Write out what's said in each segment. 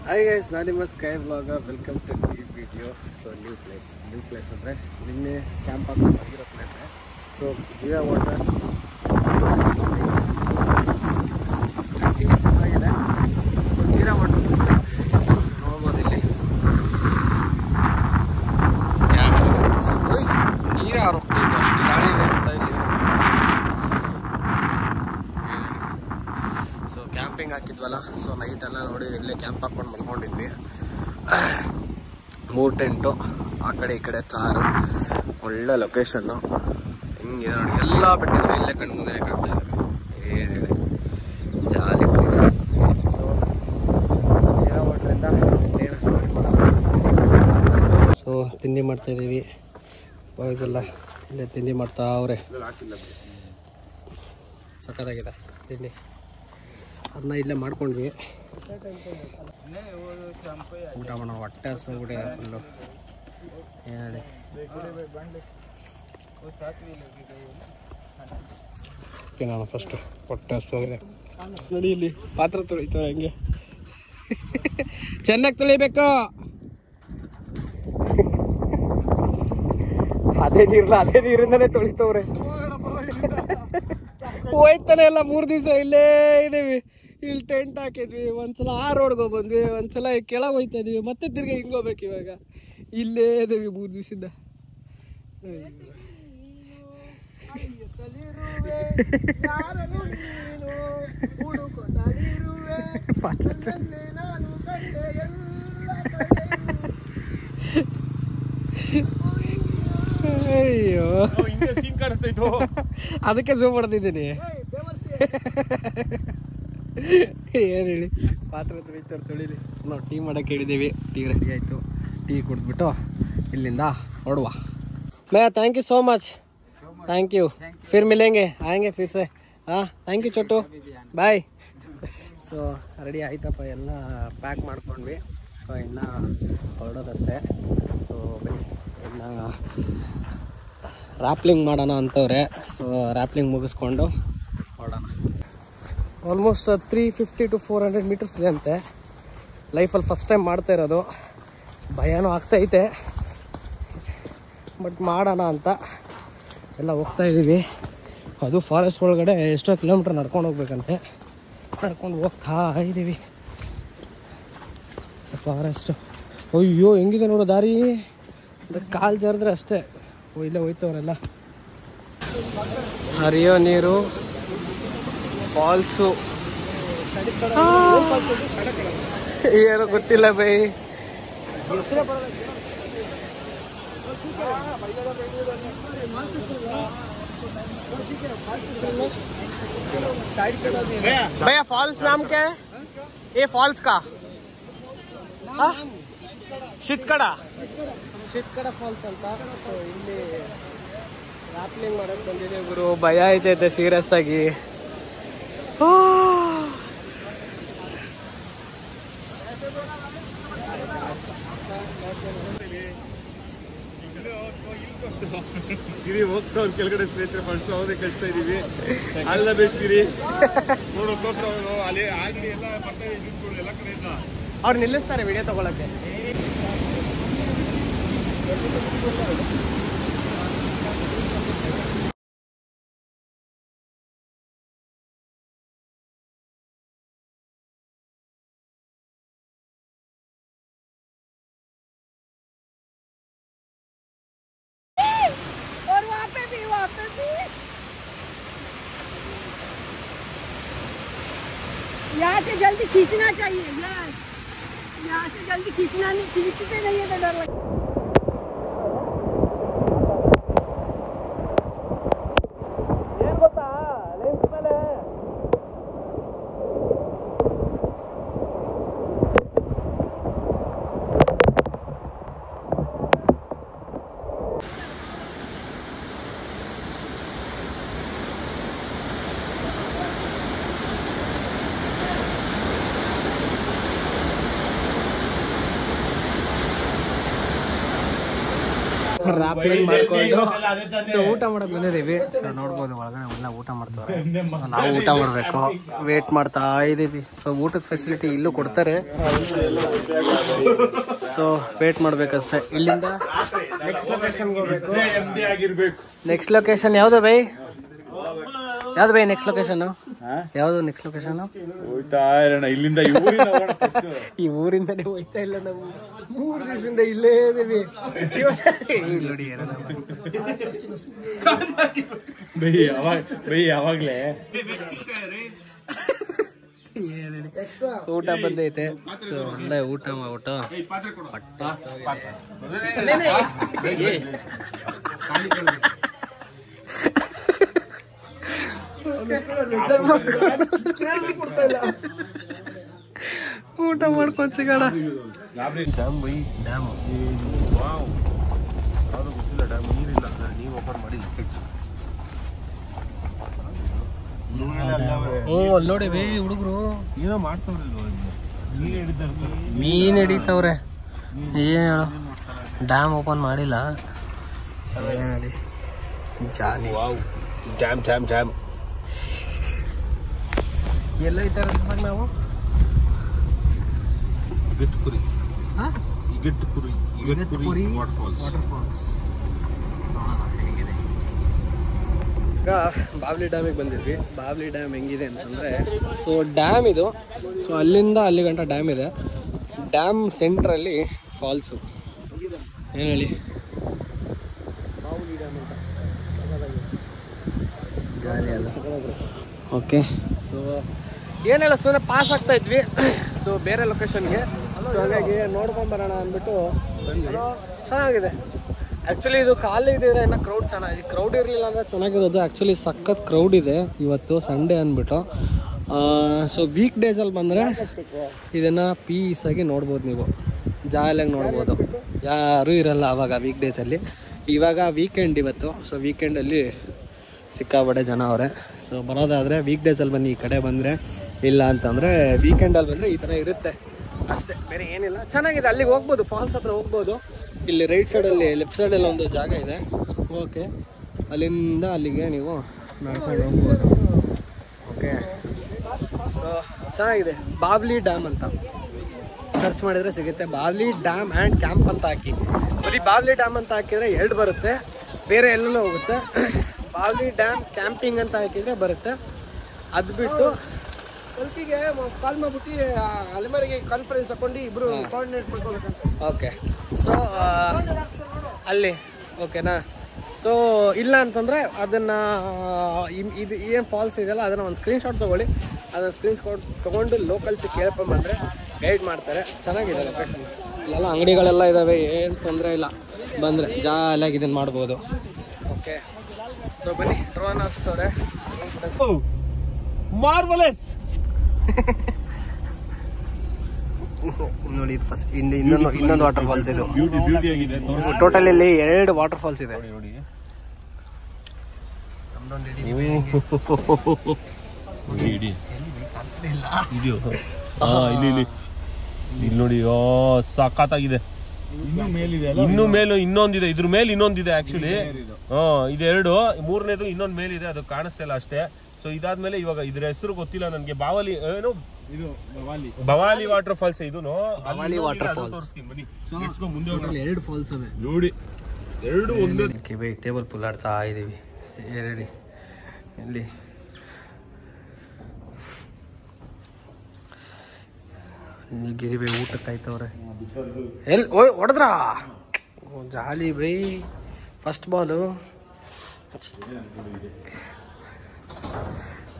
Hi guys, ನಾನು ನಿಮ್ಮ sky vlog. Welcome to new video. So new place ಅಂದರೆ ನಿನ್ನೆ ಕ್ಯಾಂಪ್ ಹಾಕೊಂಡು ಬಂದಿರೋ ಪ್ಲೇಸ್. ಸೊ ಜಿಯಾ ವಾಟರ್ ಆಗಿದೆ. ಸೊ ಜಿಯಾ ವಾಟರ್ ನೋಡ್ಬೋದು ಇಲ್ಲಿ. ನೀರು ಯಾರು ಹೋಗ್ತಿತ್ತು, ಅಷ್ಟು ಗಾಳಿ ಇದೆ ಅಂತ ಇಲ್ಲಿ. ಸೊ ಕ್ಯಾಂಪಿಂಗ್ ಹಾಕಿದ್ವಲ್ಲ, ಸೊ ನೈಟ್ ಎಲ್ಲ ನೋಡಿ ಇಲ್ಲೇ ಕ್ಯಾಂಪ್ ಹಾಕ್ಕೊಂಡು ಮಲ್ಕೊಂಡಿದ್ವಿ. 3 ಟೆಂಟು, ಆ ಕಡೆ ಈ ಕಡೆ ತಾರು, ಒಳ್ಳೆ ಲೊಕೇಶನ್ನು. ಹಿಂಗಿದೆ ನೋಡಿ, ಎಲ್ಲ ಬೆಟ್ಟಗಳು ಇಲ್ಲೇ ಕಣ್ಣು ಮುಂದೆ ಕಾಣ್ತಾ ಇದ್ದಾರೆ. ಏನಿದೆ ಜಾಲಿ ಪ್ಲೇಸ್. ಸೊ ನೀರಾ ವಾಟ್ರಿಂದ ಸೊ ತಿಂಡಿ ಮಾಡ್ತಾಯಿದ್ದೀವಿ. ಬಾಯ್ಸ್ ಎಲ್ಲ ಇಲ್ಲೇ ತಿಂಡಿ ಮಾಡ್ತಾ ಅವರೇ. ಸಖತ್ತಾಗಿದೆ ತಿಂಡಿ, ಅದನ್ನ ಇಲ್ಲೇ ಮಾಡ್ಕೊಂಡ್ವಿ. ಊಟ ಮಾಡೋ ಹೊಟ್ಟೆ ಹಸ್ಬಿಟ್ಟಿದೆ ಫುಲ್ಲು. ಹೇಳಿ ತಿನ್ನೋಣ ಫಸ್ಟು, ಹೊಟ್ಟೆ ಹಸ್ಬೋಗಿದೆ. ನೋಡಿ ಇಲ್ಲಿ ಪಾತ್ರೆ ತೊಳಿತಾರೆ ಹೆಂಗೆ. ಚೆನ್ನಾಗಿ ತೊಳಿಬೇಕು. ಅದೇ ನೀರಿಂದನೇ ತೊಳಿತವ್ರೆ. ಹೋಯ್ತಾನೆ ಎಲ್ಲ 3 ದಿವಸ ಇಲ್ಲೇ ಇದ್ದೀವಿ. ಇಲ್ಲಿ ಟೆಂಟ್ ಹಾಕಿದ್ವಿ, ಒಂದ್ಸಲ ಆ ರೋಡ್ಗೆ ಬಂದ್ವಿ, ಒಂದ್ಸಲ ಕೆಳಗೆ ಹೋಯ್ತಾ ಇದೀವಿ, ಮತ್ತೆ ತಿರ್ಗಿ ಹಿಂಗೆ ಹೋಗ್ಬೇಕು. ಇವಾಗ ಇಲ್ಲೇ ಇದ್ದೀವಿ 3 ದಿವಸದಿಂದ. ಅಯ್ಯೋ ಅದಕ್ಕೆ ಝೂಮ್ ಮಾಡ್ತಿದ್ದೀನಿ. ಏನು ಹೇಳಿ, ಪಾತ್ರೆ ತೊಳಿಲಿ. ನಾವು ಟೀ ಮಾಡಕ್ಕೆ ಹೇಳಿದ್ದೀವಿ. ಟೀ ರೆಡಿ ಆಯಿತು. ಟೀ ಕುಡಿದ್ಬಿಟ್ಟು ಇಲ್ಲಿಂದ ಹೊಡುವ. मैं thank you so much. Thank you. फिर मिलेंगे, आएंगे फिर से. हाँ, थैंक यू छोटू, ಬಾಯ್. ಸೊ ರೆಡಿ ಆಯ್ತಪ್ಪ, ಎಲ್ಲ ಪ್ಯಾಕ್ ಮಾಡ್ಕೊಂಡ್ವಿ. ಸೊ ಇನ್ನು ಹೊರಡೋದಷ್ಟೇ. ಸೊ ಬನ್ನಿ, ಇನ್ನು ರ್ಯಾಪ್ಲಿಂಗ್ ಮಾಡೋಣ ಅಂತವ್ರೆ. ಸೊ ರ್ಯಾಪ್ಲಿಂಗ್ ಮುಗಿಸ್ಕೊಂಡು ಹೊರಡೋಣ. ಆಲ್ಮೋಸ್ಟ್ 350 to 400 ಮೀಟರ್ಸ್ ಇದೆ ಅಂತೆ. ಲೈಫಲ್ಲಿ ಫಸ್ಟ್ ಟೈಮ್ ಮಾಡ್ತಾ ಇರೋದು. ಭಯನೂ ಆಗ್ತೈತೆ, ಬಟ್ ಮಾಡೋಣ ಅಂತ ಎಲ್ಲ ಹೋಗ್ತಾ ಇದ್ದೀವಿ. ಅದು ಫಾರೆಸ್ಟ್ ಒಳಗಡೆ ಎಷ್ಟೋ ಕಿಲೋಮೀಟ್ರ್ ನಡ್ಕೊಂಡು ಹೋಗ್ಬೇಕಂತೆ. ನಡ್ಕೊಂಡು ಹೋಗ್ತಾ ಇದ್ದೀವಿ ಫಾರೆಸ್ಟು. ಅಯ್ಯೋ ಹೆಂಗಿದೆ ನೋಡು ದಾರಿ, ಕಾಲು ಜಾರಿದ್ರೆ ಅಷ್ಟೇ. ಇಲ್ಲೇ ಹೋಯ್ತವ್ರೆಲ್ಲ. ಹರಿಯೋ ನೀರು, ಫಾಲ್ಸು, ಏನೋ ಗೊತ್ತಿಲ್ಲ ಬೈ. भैया फॉल्स नाम क्या है ये फॉल्स का? ಶಿತ್ಕಡ ಫಾಲ್ಸ್ ಅಂತ. ಸೊ ಇಲ್ಲಿ ರ್ಯಾಪ್ಲಿಂಗ್ ಮಾಡಕ್ ಬಂದಿದೆ ಗುರು. ಭಯ ಆಯ್ತೈತೆ ಸೀರಿಯಸ್ ಆಗಿ. ಗಿರಿ ಹೋಗ್ತಾ ಅವ್ರು ಕೆಳಗಡೆ ಸ್ನೇಹಿತರೆ ಫಸ್ಟ್ ಅವರೇ ಕಳಿಸ್ತಾ ಇದೀವಿ. ಆಲ್ ದ ಬೆಸ್ಟ್ ಗಿರಿ. ನೋಡೋದು ಅಲ್ಲಿ ಆಗಲಿ ಎಲ್ಲ ಬರ್ತಾ ಇದ್ಕೊಂಡು ಎಲ್ಲ ಕಡೆಯಿಂದ ಅವ್ರು ನಿಲ್ಲಿಸ್ತಾರೆ ವಿಡಿಯೋ ತಗೊಳಕ್ಕೆ. यहाँ से जल्दी खींचना चाहिए यार, यहाँ से जल्दी खींचना नहीं, खींचते नहीं है तो डर लगता है. ರಾಪ್ಲಿಂಗ್ ಮಾಡ್ಕೊಂಡು ಸೊ ಊಟ ಮಾಡಕ್ ಬಂದಿದ್ದೀವಿ. ಸೊ ನೋಡ್ಬೋದು ಒಳಗಡೆ ಎಲ್ಲ ಊಟ ಮಾಡ್ತಾರೆ, ನಾವು ಊಟ ಮಾಡಬೇಕು, ವೇಟ್ ಮಾಡ್ತಾ ಇದ್ದೀವಿ. ಸೊ ಊಟದ ಫೆಸಿಲಿಟಿ ಇಲ್ಲೂ ಕೊಡ್ತಾರೆ, ಸೊ ವೇಟ್ ಮಾಡ್ಬೇಕಷ್ಟೇ. ಇಲ್ಲಿಂದ ನೆಕ್ಸ್ಟ್ ಲೊಕೇಶನ್ಗೆ ಹೋಗ್ಬೇಕು. ನೆಕ್ಸ್ಟ್ ಲೊಕೇಶನ್ ಯಾವ್ದು ಬೈ? ಯಾವ್ದು ಬೈ ನೆಕ್ಸ್ಟ್ ಲೊಕೇಶನ್? ಯಾವ್ದು ನೆಕ್ಸ್ಟ್ ಲೊಕೇಶನ್? ಇಲ್ಲಿಂದ ಈ ಊರಿಂದನೇ ಹೋಯ್ತಾ ಇಲ್ಲ ನಾವು, 3 ದಿವಸದಿಂದ ಇಲ್ಲೇ ಇದೀವಿ. ಯಾವಾಗ್ಲೇ ಊಟ ಬಂದೈತೆ. ಸೊ ಒಳ್ಳೆ ಊಟ ಮಾಡ್ಬಿಟ್ಟು ಊಟ ಮಾಡ್ಕೊಂಡ್ ಸಿಗೋಣ. ಡ್ಯಾಮ್ ಬೈ ಡ್ಯಾಮ್ ಯಾವ್ದು ಗೊತ್ತಿಲ್ಲ, ಡ್ಯಾಮ್ ನೀರಿಲ್ಲ, ನೀವು ಓಪನ್ ಮಾಡಿ. ಅಲ್ಲಿ ನೋಡಿ ಬೈ ಹುಡುಗರು ಏನೋ ಮಾಡ್ತಾವ್ರಿ, ಮೀನ್ ಹಿಡಿತವ್ರೆ. ಏನ್ ಹೇಳು, ಡ್ಯಾಮ್ ಓಪನ್ ಮಾಡಿಲ್ಲ. ಹೇಳಿ ಜಾಲಿ ಡ್ಯಾಮ್ ಡ್ಯಾಮ್ ಡ್ಯಾಮ್ ಎಲ್ಲ ಈ ತರ ನಾವು ಇಗತ್ಪುರಿ ವಾಟರ್ ಫಾಲ್ಸ್. ಈಗ ಬಾವ್ಲಿ ಡ್ಯಾಮಿಗೆ ಬಂದಿದ್ವಿ. ಬಾವ್ಲಿ ಡ್ಯಾಮ್ ಹೆಂಗಿದೆ ಅಂತಂದರೆ, ಸೊ ಡ್ಯಾಮ್ ಇದು, ಸೊ ಅಲ್ಲಿಂದ ಅಲ್ಲಿ ಗಂಟ ಡ್ಯಾಮ್ ಇದೆ. ಡ್ಯಾಮ್ ಸೆಂಟ್ರಲ್ಲಿ ಫಾಲ್ಸು. ಏನು ಹೇಳಿ, ಬಾವ್ಲಿ ಡ್ಯಾಮ್ ಅಂತ ಗಾಳಿ ಅಲ್ಲ. ಓಕೆ, ಸೊ ಏನೆಲ್ಲ ಸುಮ್ಮನೆ ಪಾಸ್ ಆಗ್ತಾ ಇದ್ವಿ. ಸೊ ಬೇರೆ ಲೊಕೇಶನ್ಗೆ, ಸೊ ಹಾಗಾಗಿ ನೋಡ್ಕೊಂಬರೋಣ ಅಂದ್ಬಿಟ್ಟು ಬಂದ್ವಿ. ಚೆನ್ನಾಗಿದೆ ಆ್ಯಕ್ಚುಲಿ. ಇದು ಖಾಲಿ ಇದೆ, ಇನ್ನೂ ಕ್ರೌಡ್ ಚೆನ್ನಾಗಿದೆ. ಕ್ರೌಡ್ ಇರಲಿಲ್ಲ ಅಂದರೆ ಚೆನ್ನಾಗಿರೋದು. ಆ್ಯಕ್ಚುಲಿ ಸಖತ್ ಕ್ರೌಡ್ ಇದೆ ಇವತ್ತು, ಸಂಡೇ ಅಂದ್ಬಿಟ್ಟು. ಸೊ ವೀಕ್ ಡೇಸಲ್ಲಿ ಬಂದರೆ ಇದನ್ನು ಪೀಸಾಗಿ ನೋಡ್ಬೋದು, ನೀವು ಜಾಲಿಯಾಗಿ ನೋಡ್ಬೋದು. ಯಾರೂ ಇರಲ್ಲ ಆವಾಗ ವೀಕ್ ಡೇಸಲ್ಲಿ. ಇವಾಗ ವೀಕೆಂಡ್ ಇವತ್ತು, ಸೊ ವೀಕೆಂಡಲ್ಲಿ ಸಿಕ್ಕಾಪಟ್ಟೆ ಜನ ಅವರೇ. ಸೊ ಬರೋದಾದರೆ ವೀಕ್ ಡೇಸಲ್ಲಿ ಬನ್ನಿ, ಈ ಕಡೆ ಬಂದರೆ. ಇಲ್ಲ ಅಂತಂದರೆ ವೀಕೆಂಡಲ್ಲಿ ಬಂದರೆ ಈ ಥರ ಇರುತ್ತೆ ಅಷ್ಟೇ, ಬೇರೆ ಏನಿಲ್ಲ. ಚೆನ್ನಾಗಿದೆ, ಅಲ್ಲಿಗೆ ಹೋಗ್ಬೋದು, ಫಾಲ್ಸ್ ಹತ್ರ ಹೋಗ್ಬೋದು. ಇಲ್ಲಿ ರೈಟ್ ಸೈಡಲ್ಲಿ, ಲೆಫ್ಟ್ ಸೈಡಲ್ಲಿ ಒಂದು ಜಾಗ ಇದೆ. ಓಕೆ, ಅಲ್ಲಿಂದ ಅಲ್ಲಿಗೆ ನೀವು ನಡ್ಕೊಂಡು ಹೋಗ್ಬೋದು. ಓಕೆ, ಸೊ ಚೆನ್ನಾಗಿದೆ. ಬಾವ್ಲಿ ಡ್ಯಾಮ್ ಅಂತ ಸರ್ಚ್ ಮಾಡಿದರೆ ಸಿಗುತ್ತೆ. ಬಾವ್ಲಿ ಡ್ಯಾಮ್ ಆ್ಯಂಡ್ ಕ್ಯಾಂಪ್ ಅಂತ ಹಾಕಿ, ಬರೀ ಬಾವ್ಲಿ ಡ್ಯಾಮ್ ಅಂತ ಹಾಕಿದರೆ 2 ಬರುತ್ತೆ, ಬೇರೆ ಎಲ್ಲೆಲ್ಲೂ ಹೋಗುತ್ತೆ. ಬಾವ್ಲಿ ಡ್ಯಾಮ್ ಕ್ಯಾಂಪಿಂಗ್ ಅಂತ ಹಾಕಿದರೆ ಬರುತ್ತೆ. ಅದು ಬಿಟ್ಟು ಕಲ್ಪಿಗೆ ಕಾಲ್ ಮಾಡ್ಬಿಟ್ಟು ಅಲೆಮಾರಿಗೆ ಕಾನ್ಫರೆನ್ಸ್ ಹಾಕೊಂಡು ಇಬ್ಬರು ಕೋಆರ್ಡಿನೇಟ್ ಮಾಡ್ಕೊಬೇಕಂತ. ಓಕೆ, ಸೊ ಅಲ್ಲಿ ಓಕೆನಾ. ಸೊ ಇಲ್ಲ ಅಂತಂದರೆ ಅದನ್ನು ಇದು ಏನು ಫಾಲ್ಸ್ ಇದೆಯಲ್ಲ ಅದನ್ನು ಒಂದು ಸ್ಕ್ರೀನ್ಶಾಟ್ ತೊಗೊಳ್ಳಿ. ಅದನ್ನು ಸ್ಕ್ರೀನ್ಶಾಟ್ ತೊಗೊಂಡು ಲೋಕಲ್ಸಿಗೆ ಕೇಳ್ಕೊಂಬಂದರೆ ಗೈಡ್ ಮಾಡ್ತಾರೆ. ಚೆನ್ನಾಗಿದೆ ಲೊಕೇಶನ್. ಇಲ್ಲೆಲ್ಲ ಅಂಗಡಿಗಳೆಲ್ಲ ಇದ್ದಾವೆ, ಏನು ತೊಂದರೆ ಇಲ್ಲ. ಬಂದರೆ ಜಾಲಿಯಾಗಿ ಇದನ್ನು ಮಾಡ್ಬೋದು. ಓಕೆ, ಸೊ ಬನ್ನಿ ಡ್ರೋನರ್ಸ್ ಅವರೇ. ಮಾರ್ವಲಸ್ ನೋಡಿ, ಫಸ್ಟ್ ಇನ್ನೊಂದು ವಾಟರ್ ಫಾಲ್ಸ್ ಇದು. ಬ್ಯೂಟಿ ಆಗಿದೆ. ಟೋಟಲ್ ಇಲ್ಲಿ 2 ವಾಟರ್ ಫಾಲ್ಸ್ ಇದೆ. ನೋಡಿ ಇಲ್ಲಿ ನೋಡಿ, ಸಖತ್ತಾಗಿದೆ. ಇನ್ನು ಮೇಲೂ ಇನ್ನೊಂದಿದೆ, ಇದ್ರ ಮೇಲೆ ಇನ್ನೊಂದಿದೆ ಆಕ್ಚುಲಿ. ಇದೆರಡು, 3ನೇದು ಇನ್ನೊಂದು ಮೇಲಿದೆ, ಅದು ಕಾಣಿಸ್ತಿಲ್ಲ ಅಷ್ಟೇ. ಸೊ ಇದಾದ್ಮೇಲೆ ಇವಾಗ ಇದ್ರ ಹೆಸರು ಗೊತ್ತಿಲ್ಲ ನನಗೆ. ಬಾವಲಿ ಏನು, ಭವಾಲಿ ವಾಟರ್ ಫಾಲ್ಸ್. ಇದು ಭವಾಲಿ ವಾಟರ್ ಫಾಲ್ಸ್. ಮುಂದೆ 2 ಫಾಲ್ಸ್ ಅವೆ ನೋಡಿ, 2 ಒಂದೇ. ಟೇಬಲ್ ಪುಲ್ ಆಡ್ತಾ ಇದೀವಿ. ಎರಡು ಇಲ್ಲಿ ಗಿರಿ ಬೈ ಊಟಕ್ಕೆ ಆಯ್ತವ್ರೆ. ಎಲ್ಲಿ ಹೊಡೆದ್ರ ಜಾಲಿ ಬೈ. ಫಸ್ಟ್ ಬಾಲು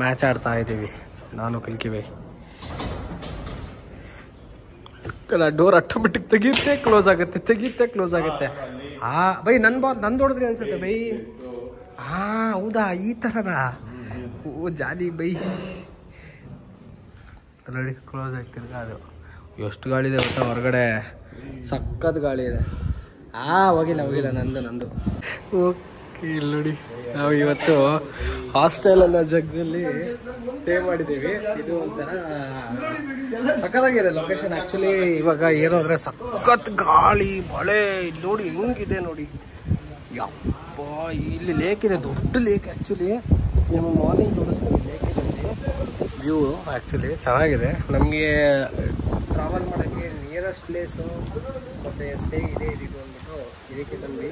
ಮ್ಯಾಚ್ ಆಡ್ತಾ ಇದ್ದೀವಿ ನಾನು ಕಲ್ಕಿ ಬೈ. ಡೋರ್ ಆಟೋಮೆಟಿಕ್ ತೆಗಿಯುತ್ತೆ, ಕ್ಲೋಸ್ ಆಗುತ್ತೆ, ತೆಗಿಯುತ್ತೆ, ಕ್ಲೋಸ್ ಆಗುತ್ತೆ. ಬೈ ನನ್ನ ಬಾಲ್ ನಂದು ಹೊಡೆದ್ರಿ ಅನ್ಸುತ್ತೆ ಬೈ. ಹೌದಾ, ಈ ಥರನಾ? ಓ ಜಾಲಿ ಬೈ. ನೋಡಿ ಕ್ಲೋಸ್ ಆಗ್ತಿರ್ಗ. ಅದು ಎಷ್ಟು ಗಾಳಿ ಇದೆ ಗೊತ್ತಾ ಹೊರಗಡೆ, ಸಖತ್ ಗಾಳಿ ಇದೆ. ಹೋಗಿಲ್ಲ ನಂದು. ಓಕೆ, ಇಲ್ಲಿ ನೋಡಿ, ನಾವು ಇವತ್ತು ಹಾಸ್ಟೆಲ್ ಅನ್ನೋ ಜಗ್ಗಲ್ಲಿ ಸ್ಟೇ ಮಾಡಿದ್ದೀವಿ. ಇದು ಒಂಥರ ಸಖತ್ತಾಗಿದೆ ಲೊಕೇಶನ್ ಆ್ಯಕ್ಚುಲಿ. ಇವಾಗ ಏನು ಅಂದರೆ ಸಖತ್ ಗಾಳಿ ಮಳೆ. ಇಲ್ಲಿ ನೋಡಿ ಹೆಂಗಿದೆ ನೋಡಿ, ಯಪ್ಪ ಇಲ್ಲಿ ಲೇಕ್ ಇದೆ, ದೊಡ್ಡ ಲೇಕ್ ಆ್ಯಕ್ಚುಲಿ. ನಿಮ್ಮ ಮಾರ್ನಿಂಗ್ ತೋರಿಸ್ತೀನಿ ಲೇಕ್ ಇದೆ ವ್ಯೂ. ಆ್ಯಕ್ಚುಲಿ ಚೆನ್ನಾಗಿದೆ. ನಮಗೆ ಟ್ರಾವೆಲ್ ಮಾಡೋಕ್ಕೆ ನಿಯರೆಸ್ಟ್ ಪ್ಲೇಸು ಮತ್ತು ಸ್ಟೇ ಇದೆ ಇದು ಅಂದ್ಬಿಟ್ಟು ಇದಕ್ಕೆ ಬಂದ್ವಿ.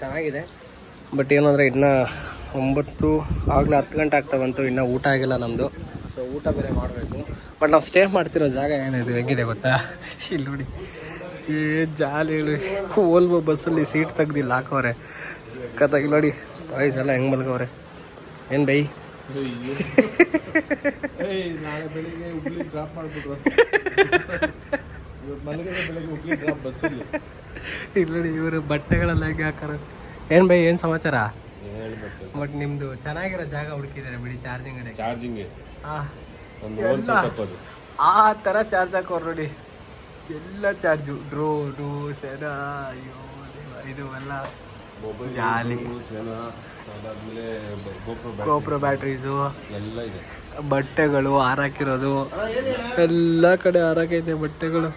ಚೆನ್ನಾಗಿದೆ. ಬಟ್ ಏನಂದರೆ ಇನ್ನೂ 9 ಆಗಲೇ 10 ಗಂಟೆ ಆಗ್ತಾ ಬಂತು, ಇನ್ನೂ ಊಟ ಆಗಿಲ್ಲ ನಮ್ಮದು. ಸೊ ಊಟ ಬೇರೆ ಮಾಡಬೇಕು. ಬಟ್ ನಾವು ಸ್ಟೇ ಮಾಡ್ತಿರೋ ಜಾಗ ಏನಿದೆ ಹೆಂಗಿದೆ ಗೊತ್ತಾ? ಇಲ್ಲಿ ನೋಡಿ, ಜಾಲಿ ಹೇಳಿ ಓಲ್ವೋ ಬಸ್ಸಲ್ಲಿ ಸೀಟ್ ತೆಗ್ದಿಲ್ಲ ಹಾಕವ್ರೆ. ಸಖತ್ತಾಗಿ ನೋಡಿ ವಯಸ್ಸೆಲ್ಲ ಹೆಂಗೆ ಮಲ್ಕವ್ರೆ. ಏನು ಬೈ ನಾಳೆ ಬೆಳಿಗ್ಗೆ ಹುಬ್ಳಿ ಡ್ರಾಪ್ ಮಾಡ್ಬಿಟ್ರು. ಬೆಳಿಗ್ಗೆ ಹುಬ್ಳಿ ಡ್ರಾಪ್ ಬಸ್ಸಲ್ಲಿ. ಇಲ್ಲಿ ನೋಡಿ ಇವರು ಬಟ್ಟೆಗಳೆಲ್ಲ ಹೇಗೆ ಹಾಕಾರ. ಏನು ಬೈ ಏನು ಸಮಾಚಾರ? ಬಟ್ ನಿಮ್ಮದು ಚೆನ್ನಾಗಿರೋ ಜಾಗ ಹುಡುಕಿದ್ದಾರೆ ಬಿಡಿ ಚಾರ್ಜಿಂಗ್ ಆ ಥರ ಚಾರ್ಜ್ ಹಾಕೋರು ನೋಡಿ. ಎಲ್ಲ ಚಾರ್ಜು ಡ್ರೋನು ಸೆನಾ, ಅಯ್ಯೋ ಇದು ಎಲ್ಲ ಜಾಲಿ. ಗೋಪ್ರೋ ಬ್ಯಾಟ್ರೀಸು ಎಲ್ಲ ಇದೆ. ಬಟ್ಟೆಗಳು ಹಾರಾಕಿರೋದು ಎಲ್ಲ ಕಡೆ ಹಾರಾಕೈತೆ ಬಟ್ಟೆಗಳು.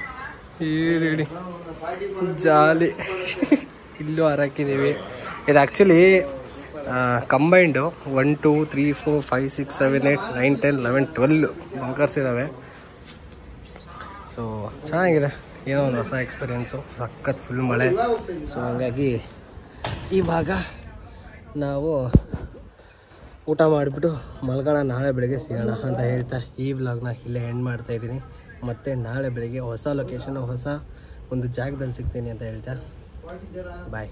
ಹೇಳಿ ಜಾಲಿ. ಇಲ್ಲೂ ಹಾರಾಕಿದ್ದೀವಿ. ಇದು ಆ್ಯಕ್ಚುಲಿ ಕಂಬೈಂಡು 1 2 3 4 5 6 7 8 9 10 11 12 ಬಂಕರ್ಸ್ ಇದ್ದಾವೆ. ಸೊ ಚೆನ್ನಾಗಿದೆ, ಏನೋ ಒಂದು ಹೊಸ ಎಕ್ಸ್ಪೀರಿಯೆನ್ಸು. ಸಖತ್ ಫುಲ್ ಮಳೆ. ಸೊ ಹಂಗಾಗಿ ಇವಾಗ ನಾವು ಊಟ ಮಾಡಿಬಿಟ್ಟು ಮಲ್ಗೋಣ, ನಾಳೆ ಬೆಳಗ್ಗೆ ಸಿಗೋಣ ಅಂತ ಹೇಳ್ತಾ ಈ ವ್ಲಾಗ್ನ ಇಲ್ಲೇ ಎಂಡ್ ಮಾಡ್ತಾಯಿದ್ದೀನಿ. ಮತ್ತು ನಾಳೆ ಬೆಳಗ್ಗೆ ಹೊಸ ಲೊಕೇಶನ್, ಹೊಸ ಒಂದು ಜಾಗದಲ್ಲಿ ಸಿಗ್ತೀನಿ ಅಂತ ಹೇಳ್ತಾ ಬಾಯ್.